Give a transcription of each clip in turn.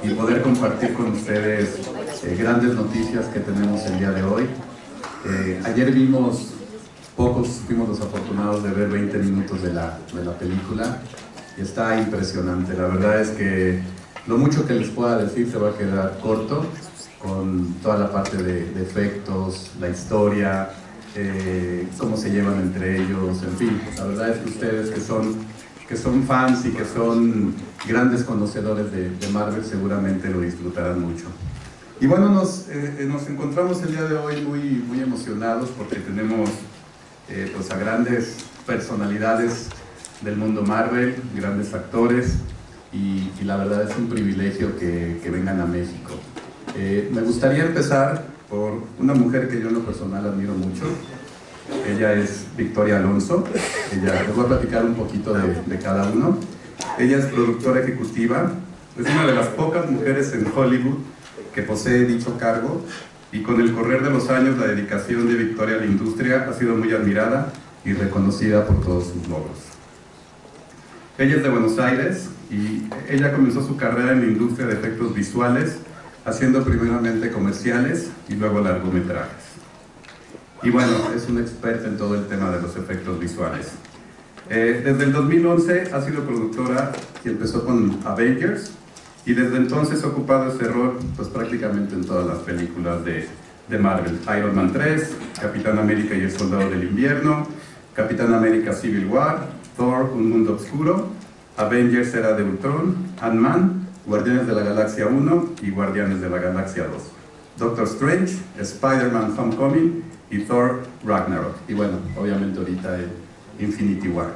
y poder compartir con ustedes grandes noticias que tenemos el día de hoy. Ayer vimos, pocos fuimos los afortunados de ver 20 minutos de la película y está impresionante. La verdad es que lo mucho que les pueda decir se va a quedar corto con toda la parte de efectos, la historia, cómo se llevan entre ellos, en fin. La verdad es que ustedes que son fans y que son grandes conocedores de Marvel seguramente lo disfrutarán mucho. Y bueno, nos encontramos el día de hoy muy emocionados porque tenemos pues a grandes personalidades del mundo Marvel, grandes actores, y la verdad es un privilegio que vengan a México. Me gustaría empezar por una mujer que yo en lo personal admiro mucho. Ella es Victoria Alonso. Les voy a platicar un poquito de cada uno. Ella es productora ejecutiva, es una de las pocas mujeres en Hollywood que posee dicho cargo, y con el correr de los años la dedicación de Victoria a la industria ha sido muy admirada y reconocida por todos sus logros. Ella es de Buenos Aires y ella comenzó su carrera en la industria de efectos visuales, haciendo primeramente comerciales y luego largometrajes. Y bueno, es una experta en todo el tema de los efectos visuales. Desde el 2011 ha sido productora y empezó con Avengers, y desde entonces ha ocupado ese rol pues prácticamente en todas las películas de Marvel. Iron Man 3, Capitán América y el Soldado del Invierno, Capitán América Civil War, Thor, Un Mundo Oscuro, Avengers Era de Ultron, Ant-Man, Guardianes de la Galaxia 1 y Guardianes de la Galaxia 2, Doctor Strange, Spider-Man Homecoming y Thor Ragnarok. Y bueno, obviamente ahorita Infinity War.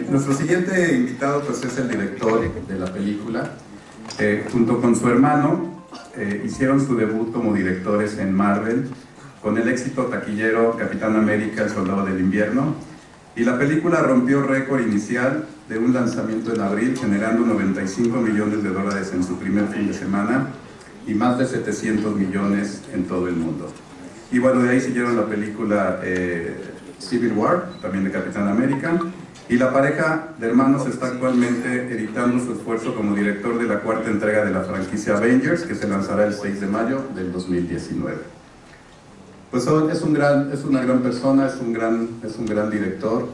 Nuestro siguiente invitado pues es el director de la película. Junto con su hermano hicieron su debut como directores en Marvel con el éxito taquillero Capitán América, el Soldado del Invierno, y la película rompió récord inicial de un lanzamiento en abril, generando 95 millones de dólares en su primer fin de semana y más de 700 millones en todo el mundo. Y bueno, de ahí siguieron la película Civil War, también de Capitán América, y la pareja de hermanos está actualmente editando su esfuerzo como director de la cuarta entrega de la franquicia Avengers, que se lanzará el 6 de mayo del 2019. Pues es una gran persona, es un gran director.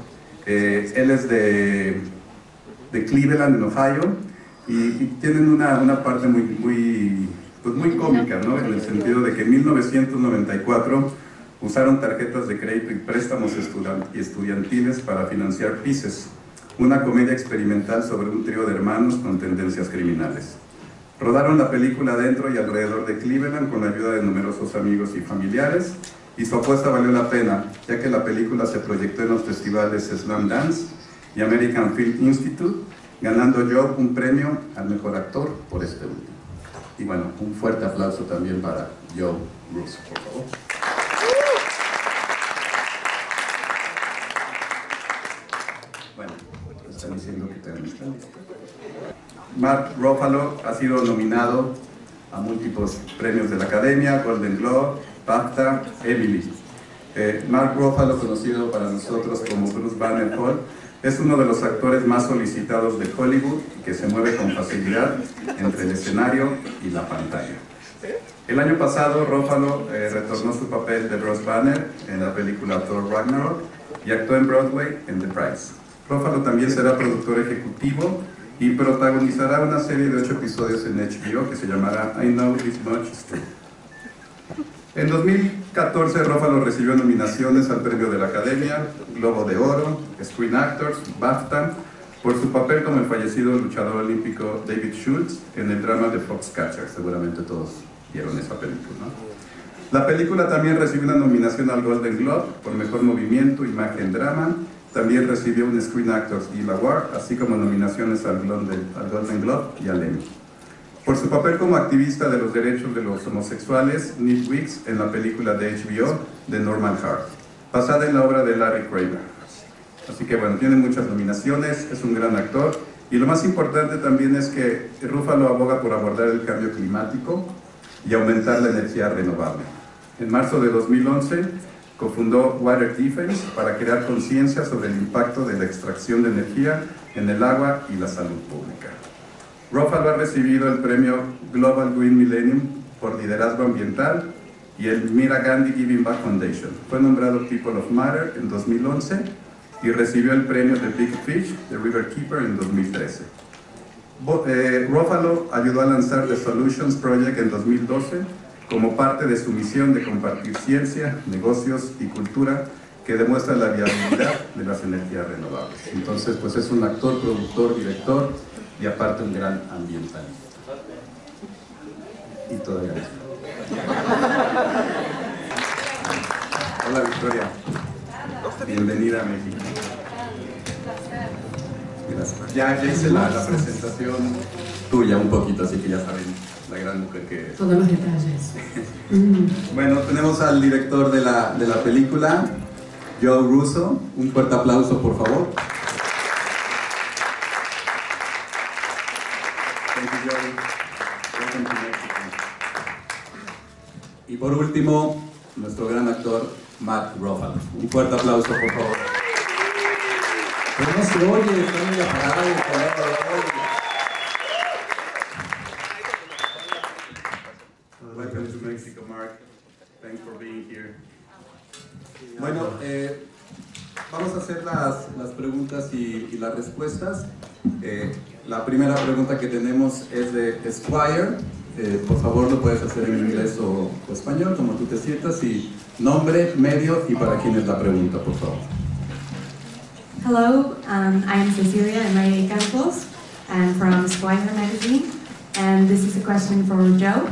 Él es de Cleveland, en Ohio, y tienen una parte muy cómica, ¿no? En el sentido de que en 1994 usaron tarjetas de crédito y préstamos estudiantiles para financiar Pieces, una comedia experimental sobre un trío de hermanos con tendencias criminales. Rodaron la película dentro y alrededor de Cleveland con la ayuda de numerosos amigos y familiares, y su apuesta valió la pena, ya que la película se proyectó en los festivales Slam Dance y American Film Institute, ganando Joe un premio al mejor actor por este último. Y bueno, un fuerte aplauso también para Joe Russo, por favor. Bueno, están diciendo que también están listos. Mark Ruffalo ha sido nominado a múltiples premios de la Academia, Golden Globe, BAFTA, Emily. Mark Ruffalo, conocido para nosotros como Bruce Banner Hall, es uno de los actores más solicitados de Hollywood y que se mueve con facilidad entre el escenario y la pantalla. El año pasado, Ruffalo retornó su papel de Bruce Banner en la película Thor Ragnarok y actuó en Broadway en The Price. Ruffalo también será productor ejecutivo y protagonizará una serie de 8 episodios en HBO que se llamará I Know This Much Is True. En 2014, Ruffalo recibió nominaciones al Premio de la Academia, Globo de Oro, Screen Actors, BAFTA, por su papel como el fallecido luchador olímpico David Schultz en el drama de Foxcatcher. Seguramente todos vieron esa película, ¿no? La película también recibió una nominación al Golden Globe por Mejor Movimiento, Imagen, Drama. También recibió un Screen Actors Guild Award, así como nominaciones al Golden Globe y al Emmy. Por su papel como activista de los derechos de los homosexuales, Nick Weeks, en la película de HBO, The Normal Heart, basada en la obra de Larry Kramer. Así que bueno, tiene muchas nominaciones, es un gran actor, y lo más importante también es que Ruffalo aboga por abordar el cambio climático y aumentar la energía renovable. En marzo de 2011, cofundó Water Defense para crear conciencia sobre el impacto de la extracción de energía en el agua y la salud pública. Ruffalo ha recibido el premio Global Green Millennium por liderazgo ambiental y el Mira Gandhi Giving Back Foundation. Fue nombrado People of Matter en 2011 y recibió el premio de Big Fish de Riverkeeper en 2013. Ruffalo ayudó a lanzar The Solutions Project en 2012 como parte de su misión de compartir ciencia, negocios y cultura que demuestra la viabilidad de las energías renovables. Entonces, pues es un actor, productor, director y aparte un gran ambientalista. Y todavía no. Hola Victoria, bienvenida a México. Gracias. Ya hice la presentación tuya un poquito, así que ya saben la gran mujer que es. Todos los detalles. Bueno, tenemos al director de la película, Russo. Un fuerte aplauso, por favor. Thank you, Joe. Welcome to Mexico. Y por último, nuestro gran actor, Ruffalo. Un fuerte aplauso, por favor. Pero no se oye, está muy apagado el teléfono. Welcome to Mexico, Mark. Thanks for being here. Bueno, vamos a hacer las preguntas y las respuestas. La primera pregunta que tenemos es de Squire. Por favor, lo puedes hacer en inglés o español, como tú te sientas. Y nombre, medio y para quién es la pregunta, por favor. Hello, I am Cecilia Enrique Campos. I'm from Esquire magazine, and this is a question for Joe.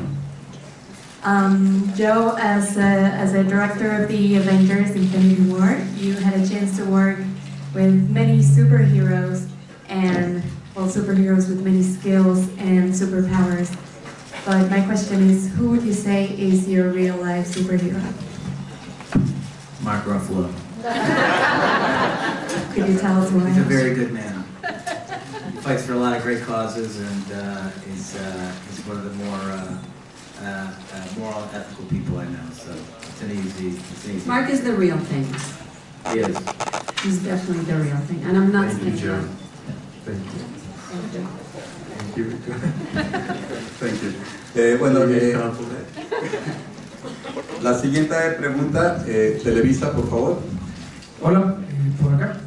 Joe, as a director of the Avengers Infinity War, you had a chance to work with many superheroes, and well, superheroes with many skills and superpowers. But my question is, who would you say is your real-life superhero? Mark Ruffalo. Could you tell us why? He's a very good man. He fights for a lot of great causes, and he's one of the more moral and ethical people I know. So it's an easy. Mark is the real thing. He is. He's definitely the real thing, and I'm not saying Joe. that. Thank you. Thank you. Thank you, Victoria. Thank you. Bueno, la siguiente pregunta, Televisa, por favor. Hola, por acá.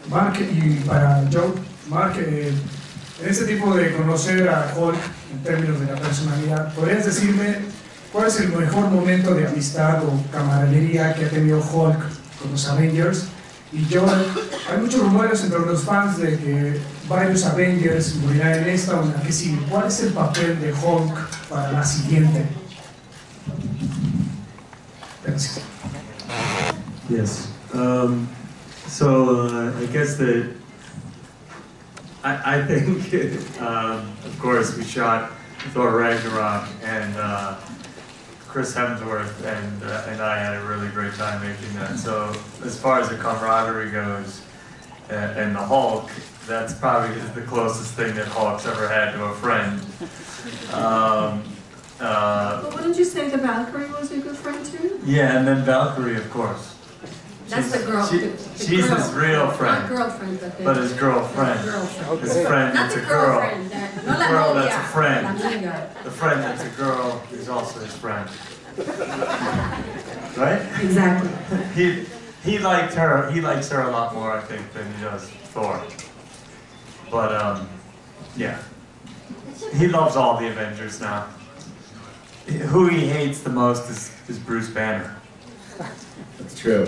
Mark, y para Joe, Mark, en ese tipo de conocer a Hulk en términos de la personalidad, ¿podrías decirme cuál es el mejor momento de amistad o camaradería que ha tenido Hulk con los Avengers? Y Joe, hay muchos rumores entre los fans de que varios Avengers morirán en esta o en la que sigue. ¿Cuál es el papel de Hulk para la siguiente? Gracias. Yes. I guess that I think, of course, we shot Thor Ragnarok, and Chris Hemsworth and I had a really great time making that. So as far as the camaraderie goes, and the Hulk, that's probably the closest thing that Hulk's ever had to a friend. But wouldn't you say the Valkyrie was a good friend too? Yeah, and then Valkyrie, of course. That's the girl. She's girl, his real friend. Not girlfriend, But his girlfriend. His friend Not that's the a girl. girlfriend. The girl that's a friend. La amiga. The friend that's a girl is also his friend. Right? Exactly. He liked her. He likes her a lot more, I think, than he does Thor. But yeah, he loves all the Avengers now. Who he hates the most is Bruce Banner. That's true.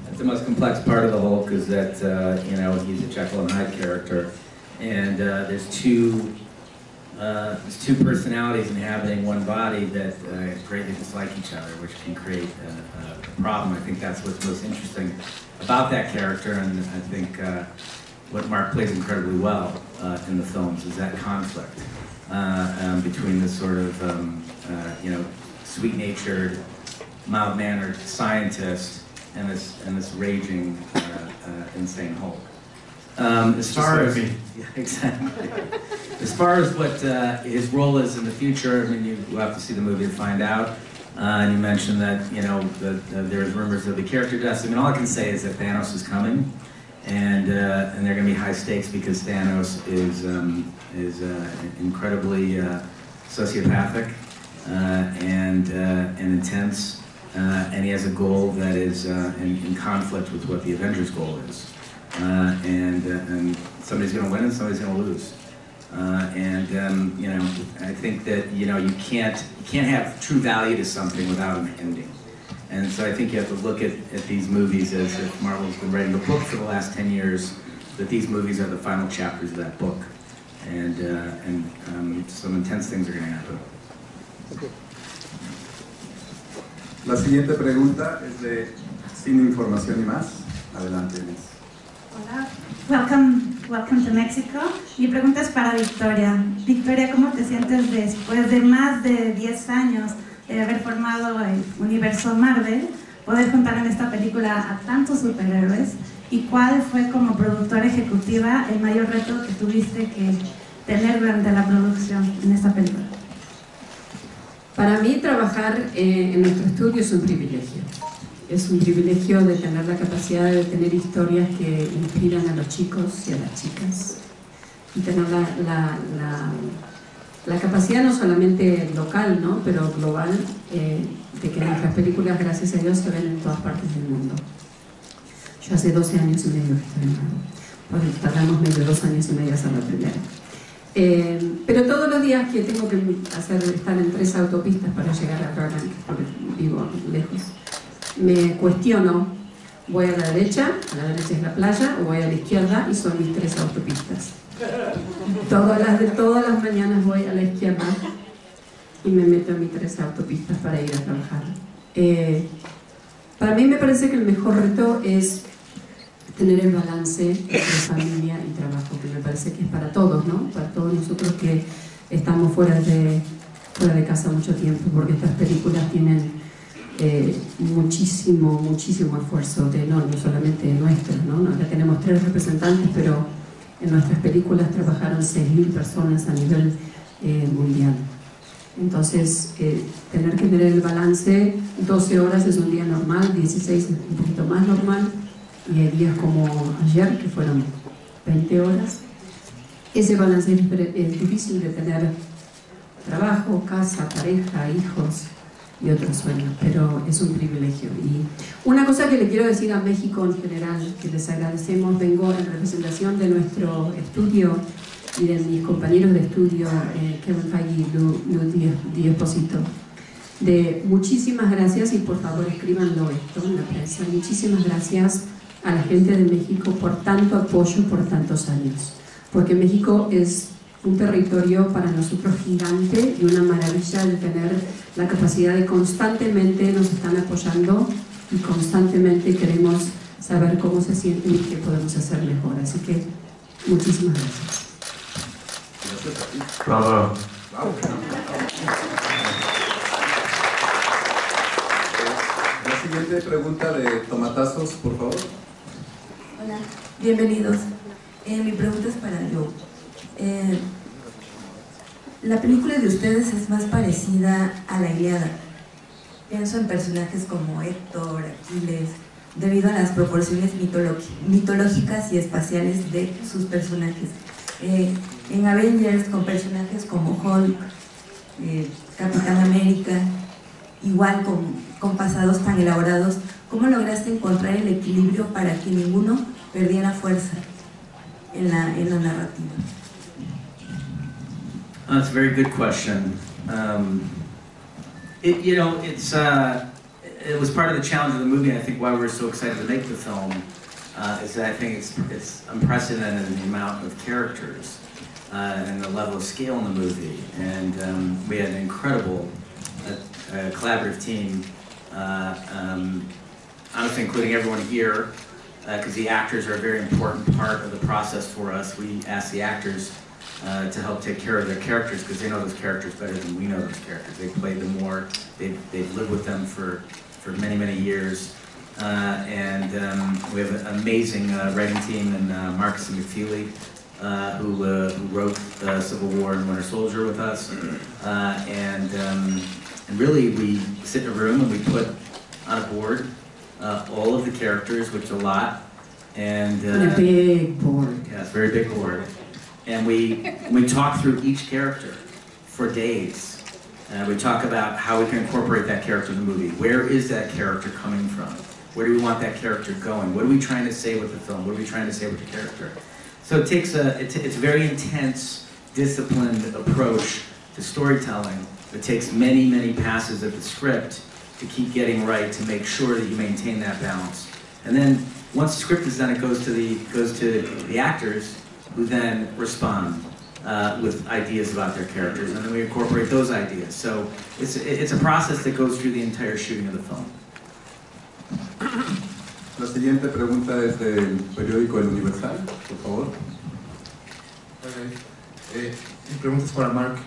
That's the most complex part of the Hulk, is that he's a Jekyll and Hyde character, and there's two personalities inhabiting one body that greatly dislike each other, which can create a problem. I think that's what's most interesting about that character, and I think what Mark plays incredibly well in the films is that conflict between this sort of sweet-natured, mild-mannered scientist and this raging, insane Hulk. As far as exactly, as far as what his role is in the future, I mean, you have to see the movie to find out. And you mentioned that there's rumors of the character deaths. I mean, all I can say is that Thanos is coming, and they're going to be high stakes because Thanos is incredibly sociopathic and intense, and he has a goal that is in conflict with what the Avengers' goal is, and somebody's going to win and somebody's going to lose. You know, I think that, you know, you can't have true value to something without an ending. And so I think you have to look at these movies as if Marvel's been writing a book for the last 10 years, that these movies are the final chapters of that book. And some intense things are going to happen. La siguiente pregunta es de Sin Información y Más. Adelante, Liz. Hola, welcome to Mexico. Mi pregunta es para Victoria. Victoria, ¿cómo te sientes después de más de 10 años de haber formado el universo Marvel, poder contar en esta película a tantos superhéroes? ¿Y cuál fue, como productora ejecutiva, el mayor reto que tuviste que tener durante la producción en esta película? Para mí, trabajar en nuestro estudio es un privilegio. Es un privilegio de tener la capacidad de tener historias que inspiran a los chicos y a las chicas. Y tener la capacidad no solamente local, ¿no?, pero global, de que nuestras películas, gracias a Dios, se ven en todas partes del mundo. Yo hace 12 años y medio que estoy en Marvel, porque tardamos medio 2 años y medio a hacer la primera. Pero todos los días que tengo que estar en 3 autopistas para llegar a Burbank, porque vivo lejos, me cuestiono, voy a la derecha es la playa, o voy a la izquierda y son mis 3 autopistas. Todas las mañanas voy a la izquierda y me meto en mis 3 autopistas para ir a trabajar. Para mí me parece que el mejor reto es tener el balance entre familia y trabajo, que me parece que es para todos, ¿no? Para todos nosotros que estamos fuera de casa mucho tiempo, porque estas películas tienen muchísimo esfuerzo, no solamente nuestro, ¿no? Acá tenemos 3 representantes, pero en nuestras películas trabajaron 6.000 personas a nivel mundial. Entonces, tener que tener el balance, 12 horas es un día normal, 16 es un poquito más normal, y hay días como ayer, que fueron 20 horas. Ese balance es difícil de tener trabajo, casa, pareja, hijos y otros sueños, pero es un privilegio. Y una cosa que le quiero decir a México en general, que les agradecemos, vengo en representación de nuestro estudio y de mis compañeros de estudio, Kevin Feige y Lou Díaz-Posito, de muchísimas gracias, y por favor escríbanlo esto en la prensa, muchísimas gracias a la gente de México por tanto apoyo por tantos años, porque México es un territorio para nosotros gigante y una maravilla de tener la capacidad de constantemente nos están apoyando y constantemente queremos saber cómo se sienten y qué podemos hacer mejor. Así que muchísimas gracias. Bravo. La siguiente pregunta de Tomatazos, por favor. Hola, bienvenidos. Mi pregunta es para Joe. La película de ustedes es más parecida a la Ilíada. Pienso en personajes como Héctor, Aquiles, debido a las proporciones mitológicas y espaciales de sus personajes. En Avengers, con personajes como Hulk, Capitán América, igual con pasados tan elaborados, ¿cómo lograste encontrar el equilibrio para que ninguno perdiera fuerza en la narrativa? That's a very good question. It was part of the challenge of the movie, and I think why we were so excited to make the film is that I think it's unprecedented in the amount of characters and the level of scale in the movie. And we had an incredible collaborative team, honestly including everyone here, because the actors are a very important part of the process for us. We ask the actors to help take care of their characters because they know those characters better than we know those characters. They've played them more, they've lived with them for many years. And we have an amazing writing team, and Marcus and McFeely, who wrote Civil War and Winter Soldier with us. And really we sit in a room and we put on a board all of the characters, which is a lot, And on a big board. Yeah, it's a very big board. And we talk through each character for days. We talk about how we can incorporate that character in the movie. Where is that character coming from? Where do we want that character going? What are we trying to say with the film? What are we trying to say with the character? So it takes it's a very intense, disciplined approach to storytelling. It takes many, many passes of the script to keep getting right, to make sure that you maintain that balance. And then once the script is done, it goes to the actors, who then respond with ideas about their characters, and then we incorporate those ideas. So it's a process that goes through the entire shooting of the film. La siguiente pregunta es del periódico El Universal, por favor. Mi pregunta es para Mark.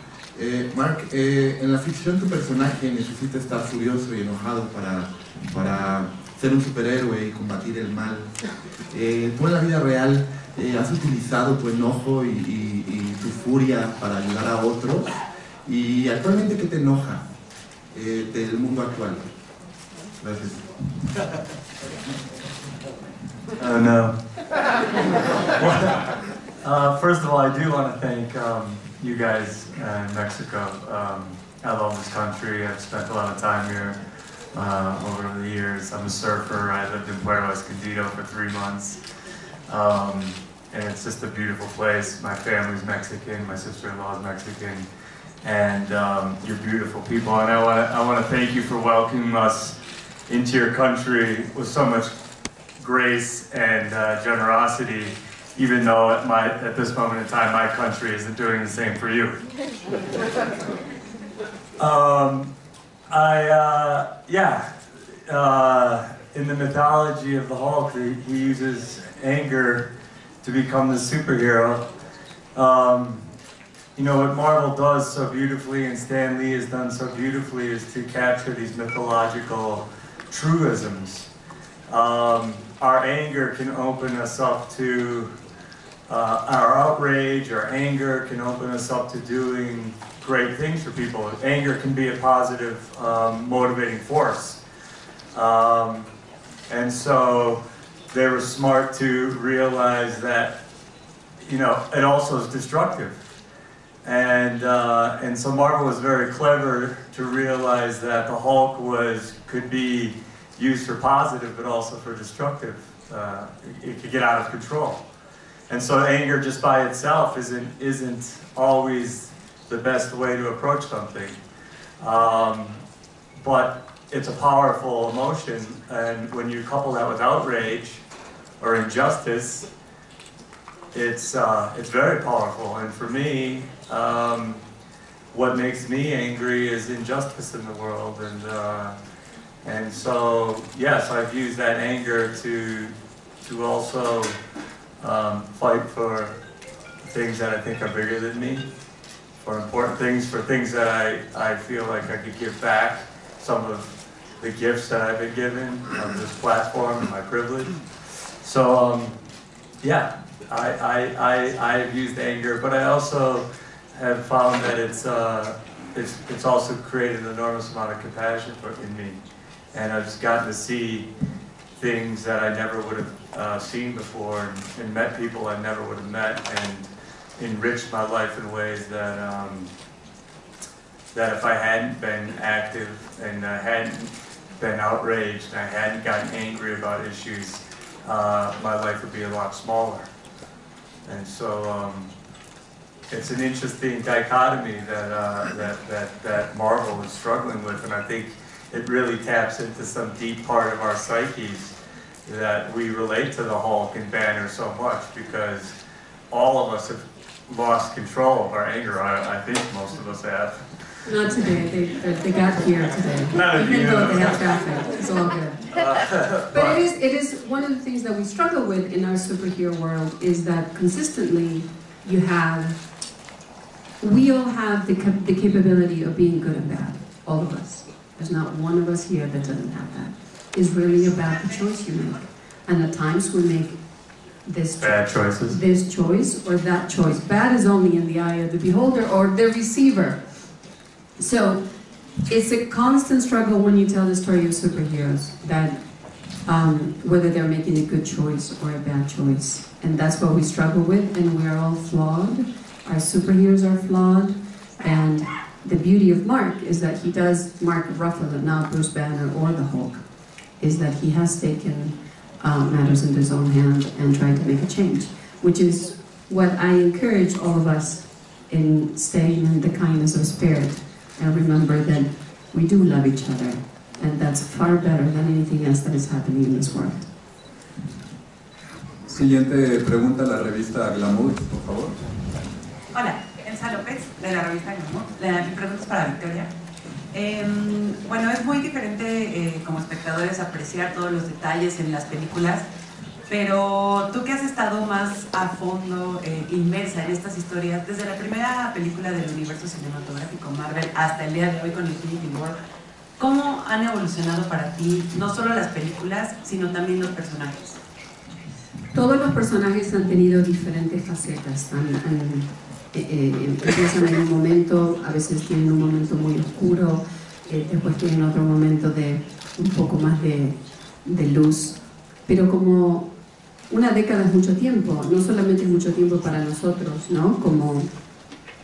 Mark, en la ficción tu personaje necesita estar furioso y enojado para ser un superhéroe y combatir el mal. Tú en la vida real has utilizado tu enojo y tu furia para ayudar a otros. Y actualmente, ¿qué te enoja del mundo actual? Gracias. Oh no. First of all, I do want to thank you guys in Mexico. I love this country. I've spent a lot of time here over the years. I'm a surfer. I lived in Puerto Escondido for 3 months. And it's just a beautiful place. My family's Mexican. My sister-in-law is Mexican. And you're beautiful people. And I want to thank you for welcoming us into your country with so much grace and generosity, even though at this moment in time my country isn't doing the same for you. In the mythology of the Hulk, he uses anger to become the superhero. You know, what Marvel does so beautifully, and Stan Lee has done so beautifully, is to capture these mythological truisms. Our anger can open us up to our outrage. Our anger can open us up to doing great things for people. Anger can be a positive motivating force. And so they were smart to realize that, you know, it also is destructive. And so Marvel was very clever to realize that the Hulk could be used for positive, but also for destructive. It could get out of control. And so anger just by itself isn't always the best way to approach something. But it's a powerful emotion, and when you couple that with outrage or injustice, it's very powerful. And for me, what makes me angry is injustice in the world, and so yes, I've used that anger to also fight for things that I think are bigger than me, for important things, for things that I feel like I could give back some of the gifts that I've been given on this platform and my privilege. So yeah, I've used anger, but I also have found that it's also created an enormous amount of compassion in me, and I've just gotten to see things that I never would have seen before, and met people I never would have met, and enriched my life in ways that that if I hadn't been active and I hadn't been outraged and I hadn't gotten angry about issues, my life would be a lot smaller. And so it's an interesting dichotomy that Marvel is struggling with, and I think it really taps into some deep part of our psyches that we relate to the Hulk and Banner so much, because all of us have lost control of our anger. I think most of us have. Not today. They got here today. Even though they have traffic, it's all good. But it is one of the things that we struggle with in our superhero world is that consistently we all have the capability of being good and bad, all of us. There's not one of us here that doesn't have that. It's really about the choice you make. And at times we make this choice or that choice. Bad is only in the eye of the beholder or the receiver. So it's a constant struggle when you tell the story of superheroes, that whether they're making a good choice or a bad choice. And that's what we struggle with, and we are all flawed. Our superheroes are flawed, and the beauty of Mark is that he does Mark Ruffalo, not Bruce Banner or the Hulk, is that he has taken matters into his own hand and tried to make a change, which is what I encourage all of us in staying in the kindness of spirit, and remember that we do love each other, and that's far better than anything else that is happening in this world. Siguiente pregunta, la revista Glamour, por favor. Hola, Elsa López, de la revista Glamour. Mi pregunta es para Victoria. Bueno, es muy diferente como espectadores apreciar todos los detalles en las películas, pero tú que has estado más a fondo, inmersa en estas historias, desde la primera película del universo cinematográfico Marvel hasta el día de hoy con Infinity War, ¿cómo han evolucionado para ti no solo las películas, sino también los personajes? Todos los personajes han tenido diferentes facetas. Empiezan en un momento, a veces tienen un momento muy oscuro, después tienen otro momento de un poco más de luz. Pero como una década es mucho tiempo, no solamente es mucho tiempo para nosotros, ¿no? Como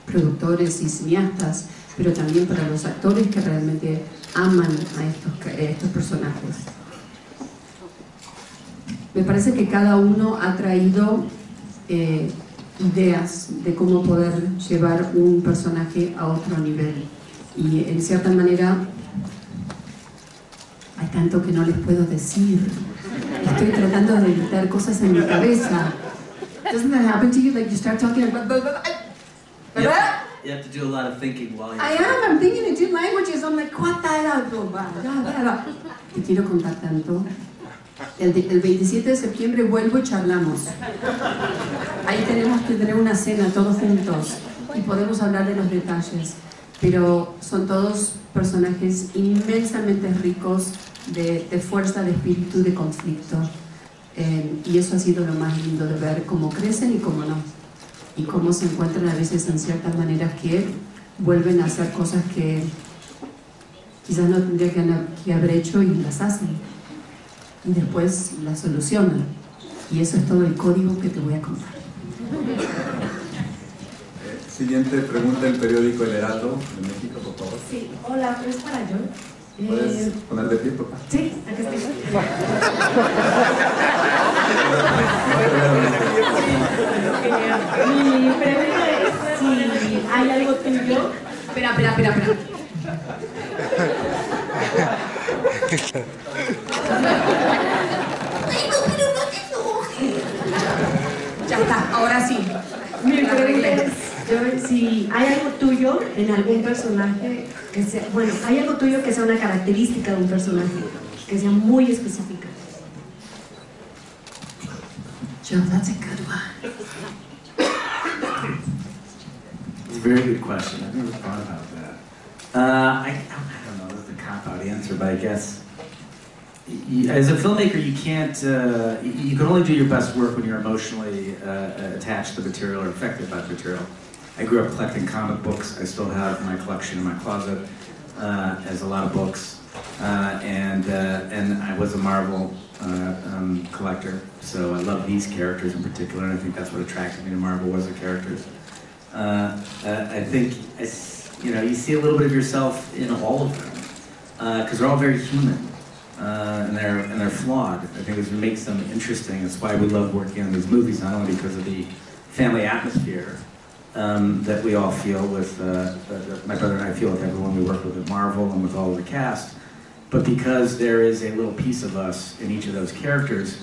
productores y cineastas, pero también para los actores que realmente aman a estos personajes. Me parece que cada uno ha traído ideas de cómo poder llevar un personaje a otro nivel. Y en cierta manera, hay tanto que no les puedo decir. Estoy tratando de evitar cosas en mi cabeza. Doesn't that happen to you? Like you start talking about... You have to do a lot of thinking while you're... I'm thinking in two languages. I'm like, te quiero contar tanto. El 27 de septiembre vuelvo y charlamos. Ahí tenemos que tener una cena todos juntos y podemos hablar de los detalles. Pero son todos personajes inmensamente ricos de fuerza, de espíritu, de conflicto. Y eso ha sido lo más lindo de ver cómo crecen y cómo no. Y cómo se encuentran a veces en ciertas maneras que vuelven a hacer cosas que quizás no tendrían que haber hecho y las hacen. Y después las solucionan. Y eso es todo el código que te voy a contar. Siguiente pregunta, el periódico El Heraldo de México, por favor. Sí, hola, ¿es para yo? ¿Puedes poner de pie, por favor? Sí, aquí estoy. Mi pregunta es si hay algo tuyo. Espera. Ya está, ahora sí. Mi pregunta es si hay algo tuyo en algún personaje que sea, bueno, hay algo tuyo que sea una característica de un personaje, que sea muy específica. Joe, that's a good one. It's a very good question. I've never thought about that. I don't know, that's the cop-out answer, but I guess as a filmmaker, you can't, you can only do your best work when you're emotionally attached to the material or affected by the material. I grew up collecting comic books. I still have my collection in my closet, as a lot of books, and I was a Marvel collector, so I love these characters in particular, and I think that's what attracted me to Marvel was the characters. I think, you know, you see a little bit of yourself in all of them, because they're all very human. And they're flawed. I think this makes them interesting. That's why we love working on these movies, not only because of the family atmosphere that we all feel with, my brother and I feel with everyone we work with at Marvel and with all of the cast, but because there is a little piece of us in each of those characters.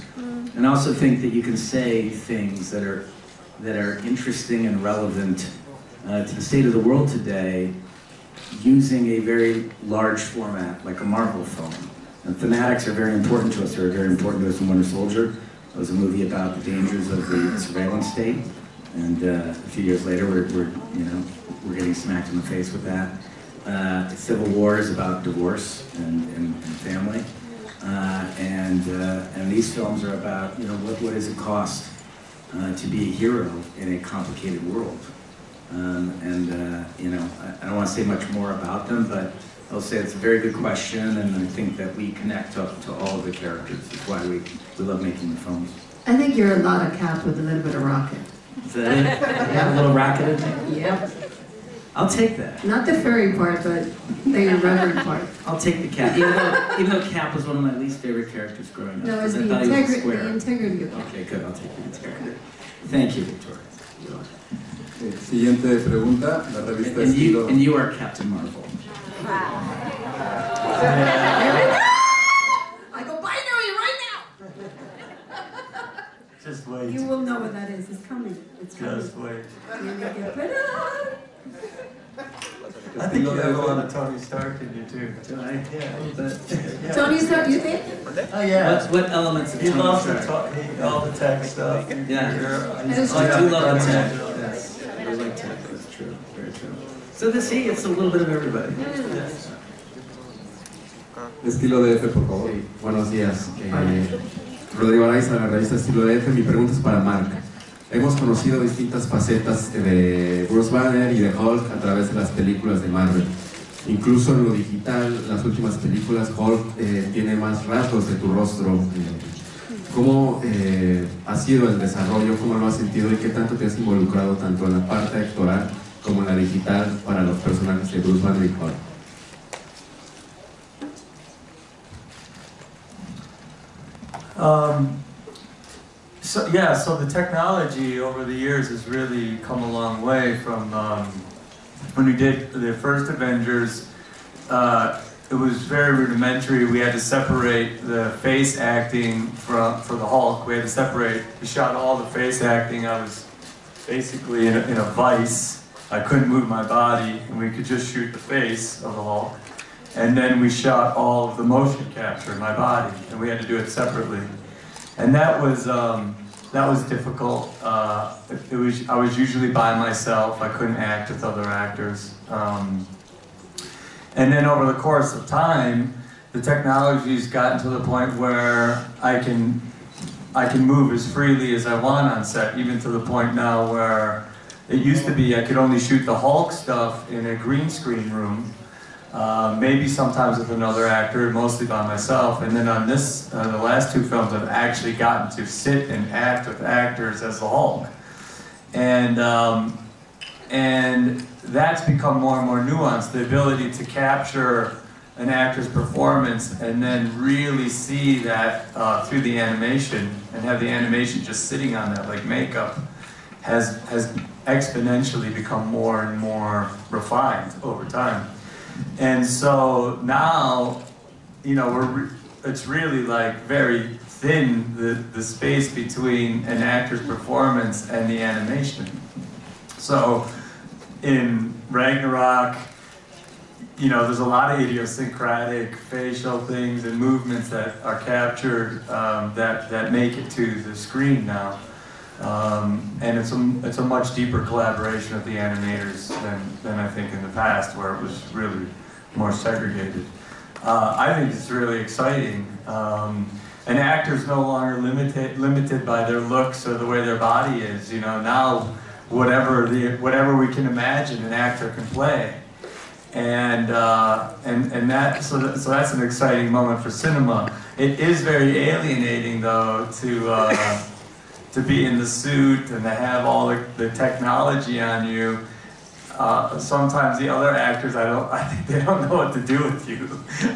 And I also think that you can say things that are interesting and relevant to the state of the world today using a very large format like a Marvel film. And thematics are very important to us. They're very important to us in Winter Soldier. It was a movie about the dangers of the surveillance state, and a few years later, we're getting smacked in the face with that. Civil War is about divorce and family, and these films are about what does it cost to be a hero in a complicated world. I don't want to say much more about them, but I'll say it's a very good question, and I think that we connect up to all of the characters. That's why we love making the films. I think you're a lot of Cap with a little bit of Rocket. Is that it? Yeah, a little Rocket in there? Yep. I'll take that. Not the furry part, but the irreverent part. I'll take the Cap, even though Cap was one of my least favorite characters growing up. No, it's the integrity of it. Okay, good, I'll take the integrity. Thank you, Victoria. Siguiente pregunta, la revista Estilo. And you are Captain Marvel. I go binary right now! Just wait. You will know what that is. It's coming. It's coming. Just wait. I think you have a lot of Tony Stark in you too. Yeah. Tony Stark, you think? Oh yeah. What elements of he Tony loves Stark? all the tech stuff. Yeah. I do love the tech. Yes. I like tech. That's true. Very true. So it's a little bit of everybody. Yes. Estilo DF, por favor. Buenos días. Rodrigo Araiza, la revista Estilo DF. Mi pregunta es para Mark. Hemos conocido distintas facetas de Bruce Banner y de Hulk a través de las películas de Marvel. Incluso en lo digital, las últimas películas, Hulk tiene más rasgos de tu rostro. ¿Cómo ha sido el desarrollo? ¿Cómo lo has sentido? ¿Y qué tanto te has involucrado tanto en la parte actoral como en la digital para los personajes de Bruce Banner y Hulk? So the technology over the years has really come a long way from when we did the first Avengers. It was very rudimentary. We had to separate the face acting for the Hulk. We had to separate. We shot all the face acting. I was basically in a vice. I couldn't move my body, and we could just shoot the face of the Hulk. And then we shot all of the motion capture, my body, and we had to do it separately. And that was difficult. I was usually by myself. I couldn't act with other actors. And then over the course of time, the technology's gotten to the point where I can move as freely as I want on set, even to the point now where it used to be I could only shoot the Hulk stuff in a green screen room. Maybe sometimes with another actor, mostly by myself. And then on this, the last two films, I've actually gotten to sit and act with actors as the Hulk. And that's become more and more nuanced, the ability to capture an actor's performance and then really see that through the animation and have the animation just sitting on that like makeup has exponentially become more and more refined over time. And so now, you know, it's really like very thin, the space between an actor's performance and the animation. So in Ragnarok, you know, there's a lot of idiosyncratic facial things and movements that are captured that make it to the screen now. And it's a much deeper collaboration of the animators than I think in the past, where it was really more segregated. I think it's really exciting. An actor's no longer limited by their looks or the way their body is. You know, now whatever we can imagine, an actor can play. And so that's an exciting moment for cinema. It is very alienating, though, to be in the suit and to have all the technology on you. Sometimes the other actors, I think they don't know what to do with you.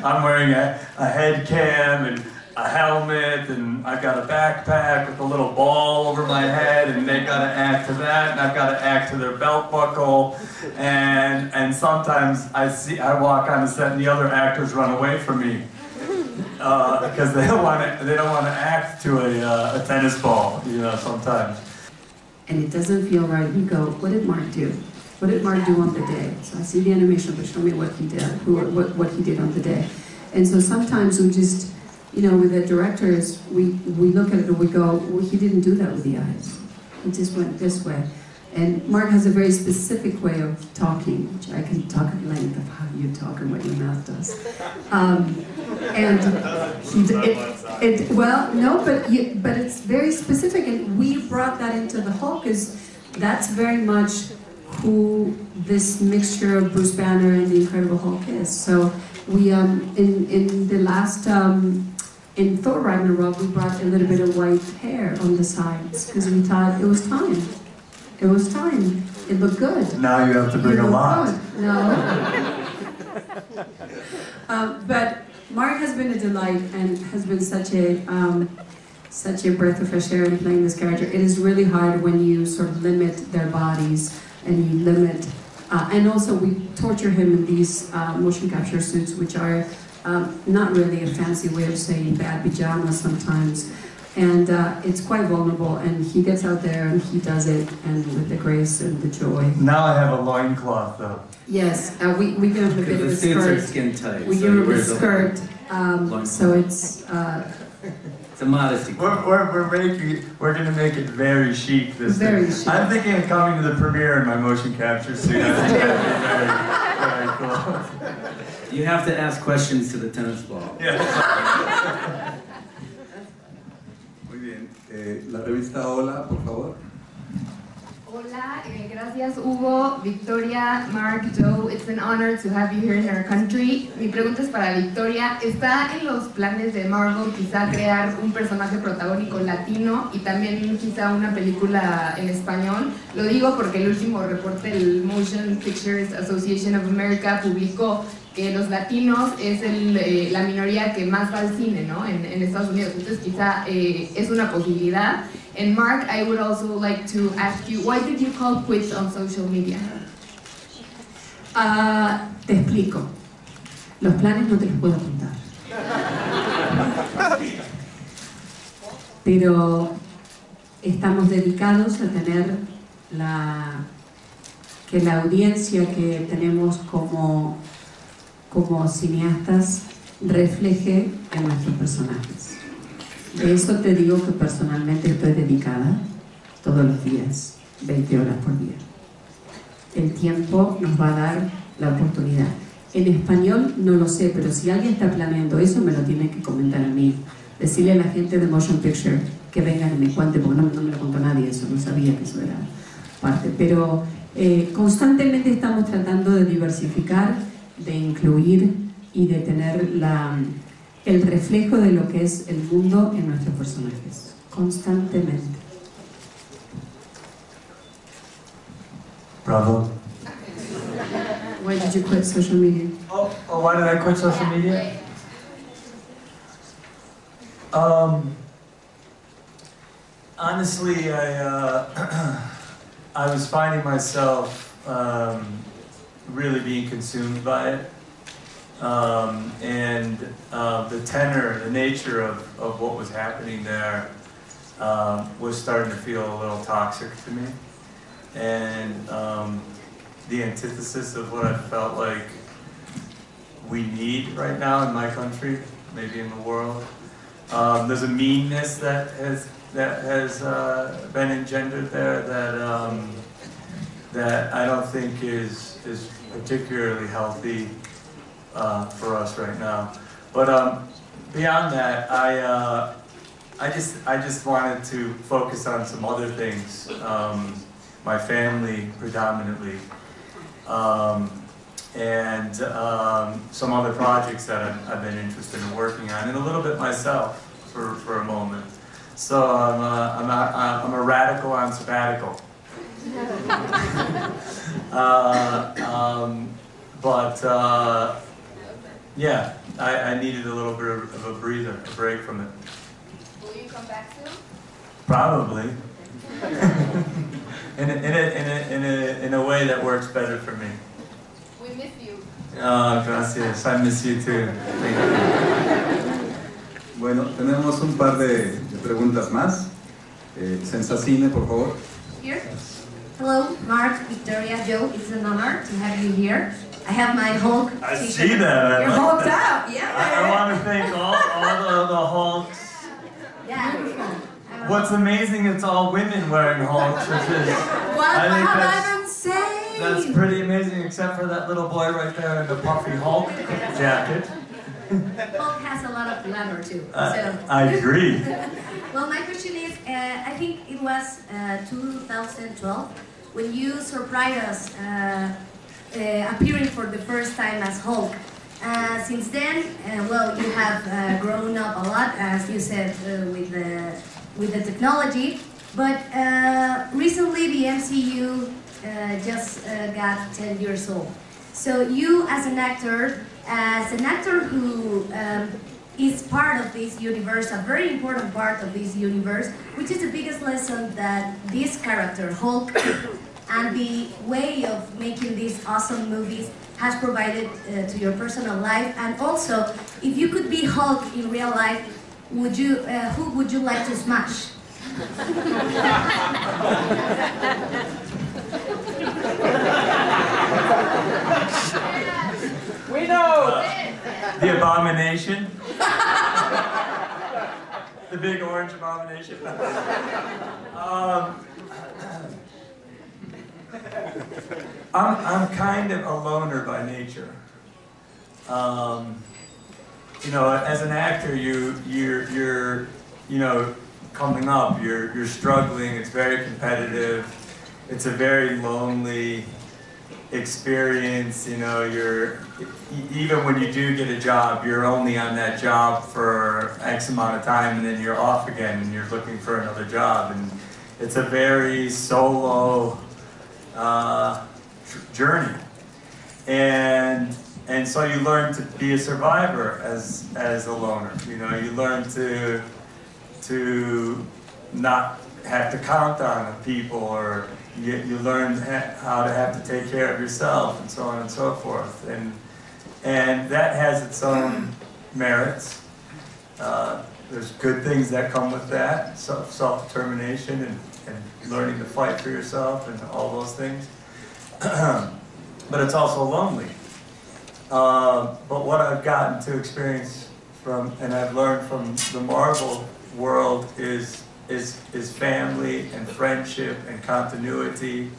I'm wearing a head cam and a helmet, and I've got a backpack with a little ball over my head, and they've got to act to that, and I've got to act to their belt buckle, and sometimes I walk on the set and the other actors run away from me because they don't want to act to a tennis ball, you know, sometimes. And it doesn't feel right. We go, what did Mark do? What did Mark do on the day? So I see the animation, but show me what he did, what he did on the day. And so sometimes we just, you know, with the directors, we look at it and we go, well, he didn't do that with the eyes. He just went this way. And Mark has a very specific way of talking, which I can talk at length of how you talk and what your mouth does. Well, no, but it's very specific, and we brought that into the Hulk, because that's very much who this mixture of Bruce Banner and the Incredible Hulk is. So we in the last in Thor Ragnarok we brought a little bit of white hair on the sides because we thought it was time. It was time. It looked good. Now you have to bring a lot. Good. No. But Mark has been a delight and has been such a breath of fresh air in playing this character. It is really hard when you sort of limit their bodies and you limit, and also we torture him in these motion capture suits, which are not really a fancy way of saying bad pajamas sometimes. And it's quite vulnerable, and he gets out there and he does it, and with the grace and the joy. Now I have a loincloth though. Yes, we give him a bit of a skirt. The suits are skin tight. We give him a skirt, so it's... It's a modesty. We're gonna make it very chic this very time. Chic. I'm thinking of coming to the premiere in my motion capture suit. I think that'd be very cool. You have to ask questions to the tennis ball. Yeah. Muy bien. La revista Hola, por favor. Hola, gracias Hugo, Victoria, Mark, Joe. It's an honor to have you here in our country. Mi pregunta es para Victoria. ¿Está en los planes de Marvel quizá crear un personaje protagónico latino y también quizá una película en español? Lo digo porque el último reporte del Motion Pictures Association of America publicó que los latinos es la minoría que más va al cine, ¿no? en Estados Unidos. Entonces quizá es una posibilidad. And Mark, I would also like to ask you, why did you call quits on social media? Te explico. Los planes no te los puedo contar. Pero estamos dedicados a tener que la audiencia que tenemos como cineastas refleje en nuestros personajes. De eso te digo que personalmente estoy dedicada todos los días, 20 horas por día. El tiempo nos va a dar la oportunidad. En español no lo sé, pero si alguien está planeando eso, me lo tiene que comentar a mí. Decirle a la gente de Motion Picture que vengan y me cuente, porque no me lo contó nadie eso, no sabía que eso era parte. Pero constantemente estamos tratando de diversificar, de incluir y de tener el reflejo de lo que es el mundo en nuestros personajes, constantemente. Bravo. Why did you quit social media? Oh, why did I quit social media? Honestly, I was finding myself really being consumed by it. And the tenor, the nature of what was happening there was starting to feel a little toxic to me. And the antithesis of what I felt like we need right now in my country, maybe in the world. There's a meanness that has been engendered there that I don't think is particularly healthy for us right now. But beyond that, I just wanted to focus on some other things, my family predominantly, and some other projects that I've been interested in working on, and a little bit myself for a moment. So I'm a radical on sabbatical. Yeah, I needed a little bit of a breather, a break from it. Will you come back soon? Probably. in a way that works better for me. We miss you. Oh, gracias. I miss you too. Thank you. Bueno, tenemos un par de preguntas más. Sensacine, por favor. Here. Hello, Mark, Victoria, Joe. It's an honor to have you here. I have my Hulk t-shirt. I see that. You're like hulked that. up, yeah. I want to thank all the Hulks. Yeah. What's amazing, it's all women wearing Hulks, which is, What I think have I been saying? that's pretty amazing, except for that little boy right there in the puffy Hulk jacket. Hulk has a lot of glamour too. I agree. Well, my question is, I think it was 2012 when you surprised us appearing for the first time as Hulk. Since then, well, you have grown up a lot, as you said, with the technology. But recently, the MCU just got 10 years old. So you, as an actor who is part of this universe, a very important part of this universe, which is the biggest lesson that this character, Hulk, and the way of making these awesome movies has provided to your personal life. And also, if you could be Hulk in real life, who would you like to smash? We know! The Abomination. The big orange abomination. I'm kind of a loner by nature. You know, as an actor, you're coming up, you're struggling. It's very competitive. It's a very lonely experience. You know, even when you do get a job, you're only on that job for X amount of time, and then you're off again, and you're looking for another job. And it's a very solo journey, and so you learn to be a survivor as a loner. You know, you learn to not have to count on people, or you learn how to have to take care of yourself, and so on and so forth. And that has its own merits. There's good things that come with that, self-determination and learning to fight for yourself and all those things. But it's also lonely. But what I've gotten to experience and I've learned from the Marvel world is family and friendship and continuity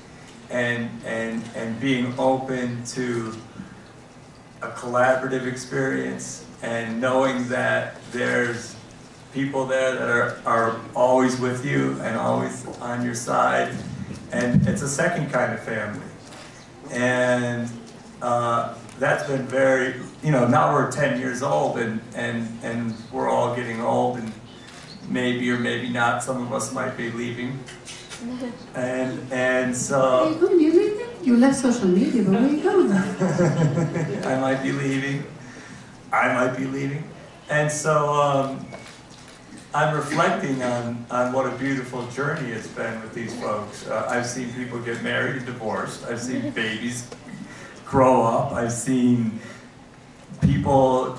and being open to a collaborative experience, and knowing that there's people there that are always with you and always on your side, and it's a second kind of family. And that's been very, now we're 10 years old, and we're all getting old, and maybe or maybe not, some of us might be leaving. And so... You left social media, but where are you going? I might be leaving. I might be leaving. And so I'm reflecting on what a beautiful journey it's been with these folks. I've seen people get married and divorced. I've seen babies grow up. I've seen people,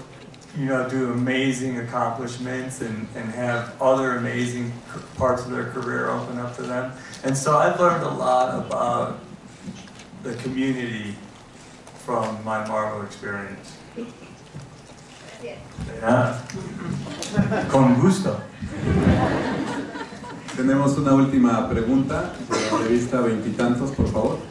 do amazing accomplishments and have other amazing parts of their career open up to them. And so I've learned a lot about the community from my Marvel experience. Yeah. Con gusto. Tenemos una última pregunta de la revista Veintitantos, por favor.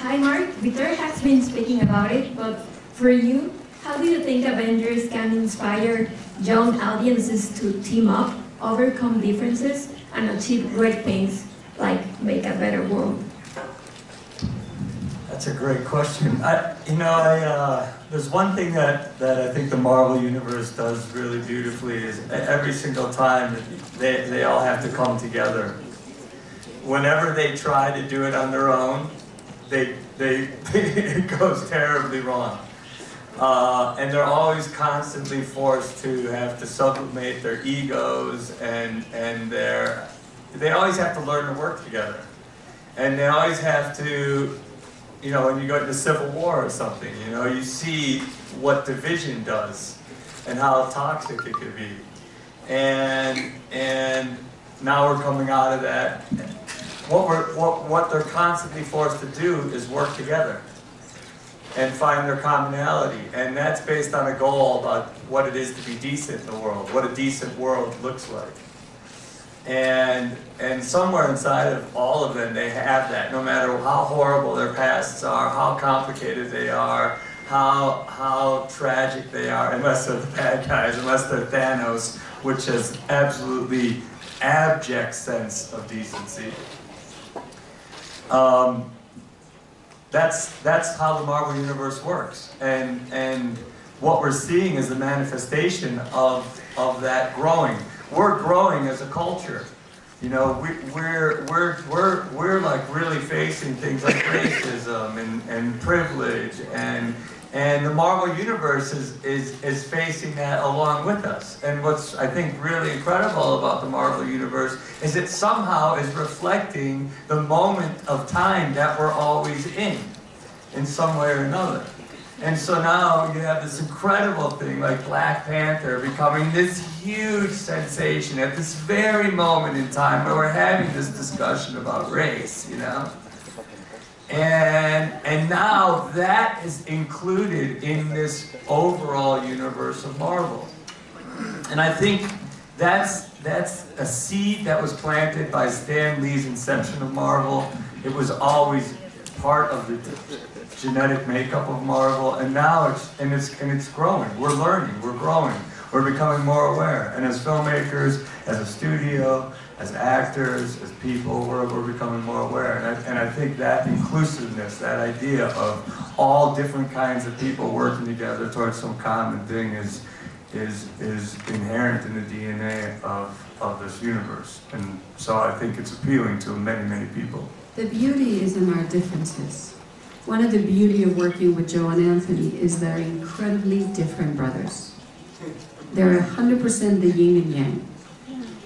Hi Mark, Victoria has been speaking about it, but for you, how do you think Avengers can inspire young audiences to team up, overcome differences, and achieve great things like make a better world? That's a great question. There's one thing that I think the Marvel Universe does really beautifully is every single time they all have to come together. Whenever they try to do it on their own, it goes terribly wrong. And they're always constantly forced to have to sublimate their egos, and they always have to learn to work together. And they always have to, when you go into Civil War or something, you see what division does and how toxic it could be. And now we're coming out of that. What they're constantly forced to do is work together and find their commonality. And that's based on a goal about what it is to be decent in the world, what a decent world looks like. And somewhere inside of all of them, they have that, no matter how horrible their pasts are, how complicated they are, how tragic they are, unless they're the bad guys, unless they're Thanos, which has absolutely abject sense of decency. that's how the Marvel Universe works. And what we're seeing is the manifestation of that growing. We're growing as a culture. You know, we're like really facing things like racism and privilege, and the Marvel Universe is facing that along with us. And what's, I think, really incredible about the Marvel Universe is it somehow is reflecting the moment of time that we're always in some way or another. And so now you have this incredible thing like Black Panther becoming this huge sensation at this very moment in time where we're having this discussion about race, you know? And now that is included in this overall universe of Marvel. And I think that's a seed that was planted by Stan Lee's inception of Marvel. It was always part of the genetic makeup of Marvel, and now it's growing. We're learning, we're growing, we're becoming more aware. And as filmmakers, as a studio, as actors, as people, we're becoming more aware. And I think that inclusiveness, that idea of all different kinds of people working together towards some common thing is inherent in the DNA of this universe. And so I think it's appealing to many, many people. The beauty is in our differences. One of the beauty of working with Joe and Anthony is they're incredibly different brothers. They're 100% the yin and yang.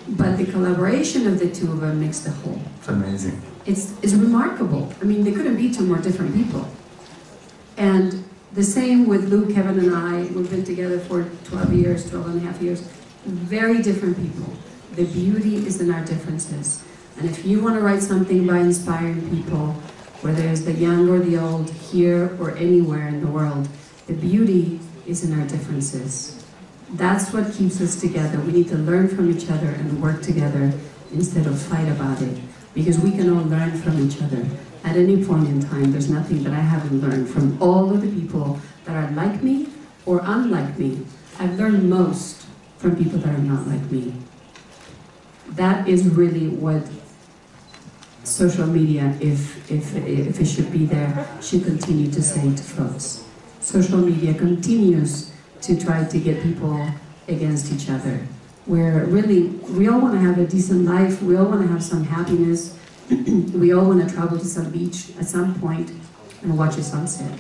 But the collaboration of the two of them makes the whole. It's amazing. It's remarkable. I mean, they couldn't be two more different people. And the same with Luke, Kevin, and I. We've been together for 12 years, 12 and a half years. Very different people. The beauty is in our differences. And if you want to write something by inspiring people, whether it's the young or the old, here or anywhere in the world, the beauty is in our differences. That's what keeps us together. We need to learn from each other and work together instead of fight about it, because we can all learn from each other. At any point in time, there's nothing that I haven't learned from all of the people that are like me or unlike me. I've learned most from people that are not like me. That is really what social media, if it should be there, should continue to say to folks. Social media continues to try to get people against each other, where really we all want to have a decent life, we all want to have some happiness, we all want to travel to some beach at some point and watch a sunset.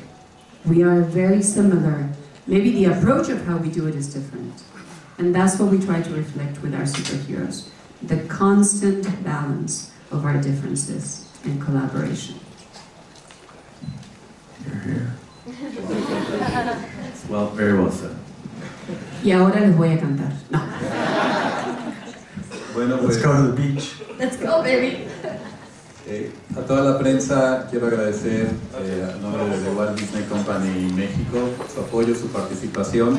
We are very similar. Maybe the approach of how we do it is different. And that's what we try to reflect with our superheroes. The constant balance of our differences and collaboration. You're here. Well, very well said. Y ahora les voy a cantar. No. Bueno, Let's go to the beach. Let's go, baby. A toda la prensa quiero agradecer a nombre de Walt Disney Company México su apoyo, su participación,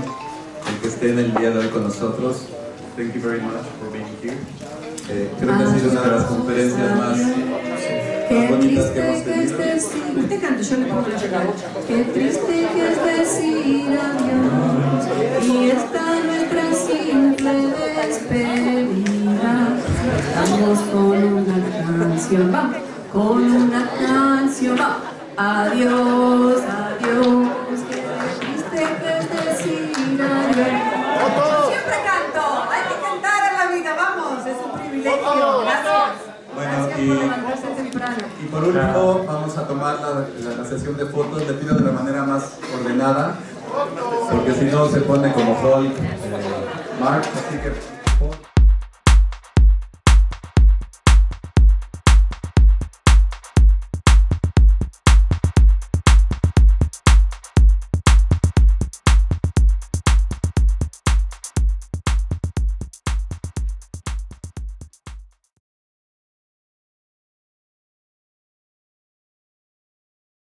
el que estén el día de hoy con nosotros. Thank you very much for being here. Creo que ha sido una de las conferencias más bonitas que hemos tenido. Te canto, yo le pongo la letra. Qué triste que es decir adiós, y esta nuestra simple despedida. Vamos con una canción, vamos, con una canción, vamos. Adiós, adiós, qué triste que es decir adiós. Yo siempre canto, hay que cantar en la vida, vamos, es un privilegio, gracias. Bueno, y por último vamos a tomar la sesión de fotos. Le pido de la manera más ordenada, porque si no se pone como Hulk, Mark, así que